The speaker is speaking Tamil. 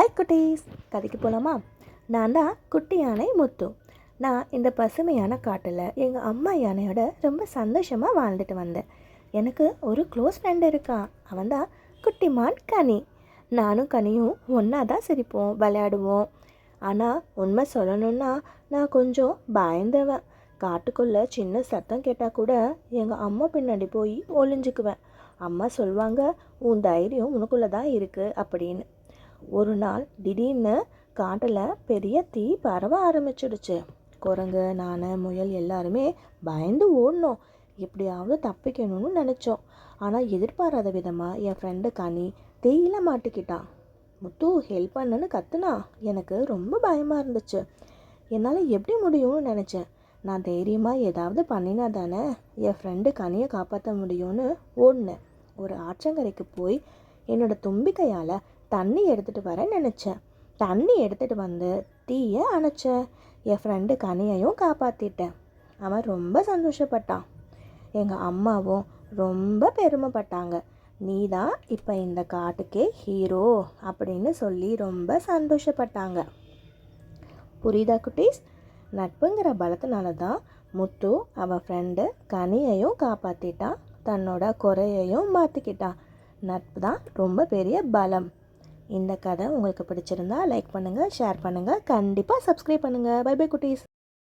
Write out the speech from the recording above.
ஹாய் குட்டீஸ், கதைக்கு போகலாமா? நான் தான் குட்டி யானை முத்து. நான் இந்த பசுமையான காட்டில் எங்கள் அம்மா யானையோட ரொம்ப சந்தோஷமாக வாழ்ந்துட்டு வந்தேன். எனக்கு ஒரு க்ளோஸ் ஃப்ரெண்டு இருக்கான். அவன் தான் குட்டிமான் கனி. நானும் கனியும் ஒன்றா தான் சிரிப்போம், விளையாடுவோம். ஆனால் உண்மை சொல்லணுன்னா நான் கொஞ்சம் பயந்தவன். காட்டுக்குள்ளே சின்ன சத்தம் கேட்டால் கூட எங்கள் அம்மா பின்னாடி போய் ஒளிஞ்சுக்குவேன். அம்மா சொல்லுவாங்க, உன் தைரியம் உனக்குள்ளே தான் இருக்குது அப்படின்னு. ஒரு நாள் திடீர்னு காட்டில் பெரிய தீ பரவ ஆரம்பிச்சிடுச்சு. குரங்கு, நான், முயல் எல்லாருமே பயந்து ஓடணும். எப்படியாவது தப்பிக்கணும்னு நினச்சோம். ஆனால் எதிர்பாராத விதமாக என் ஃப்ரெண்டு கனி தீயில மாட்டிக்கிட்டான். முத்து ஹெல்ப் பண்ணுன்னு கத்துனா. எனக்கு ரொம்ப பயமாக இருந்துச்சு. என்னால் எப்படி முடியும்னு நினச்சேன். நான் தைரியமாக ஏதாவது பண்ணினா தானே என் ஃப்ரெண்டு கனியை காப்பாற்ற முடியும்னு ஓடினேன். ஒரு ஆற்றங்கரைக்கு போய் என்னோட தும்பிக்கையால் தண்ணி எடுத்துகிட்டு வரேன்னு நினச்சேன். தண்ணி எடுத்துகிட்டு வந்து தீயை அணைச்சேன். என் ஃப்ரெண்டு கனியையும் காப்பாற்றிட்டேன். அவன் ரொம்ப சந்தோஷப்பட்டான். எங்கள் அம்மாவும் ரொம்ப பெருமைப்பட்டாங்க. நீ தான் இப்போ இந்த காட்டுக்கே ஹீரோ அப்படின்னு சொல்லி ரொம்ப சந்தோஷப்பட்டாங்க. புரியுதா குட்டீஸ்? நட்புங்கிற பலத்தினால தான் முத்து அவன் ஃப்ரெண்டு கனியையும் காப்பாற்றிட்டான், தன்னோட குறையையும் மாற்றிக்கிட்டான். நட்பு தான் ரொம்ப பெரிய பலம். இந்த கதை உங்களுக்கு பிடிச்சிருந்தா லைக் பண்ணுங்கள், ஷேர் பண்ணுங்கள், கண்டிப்பாக சப்ஸ்கிரைப் பண்ணுங்கள். பை பை குட்டீஸ்.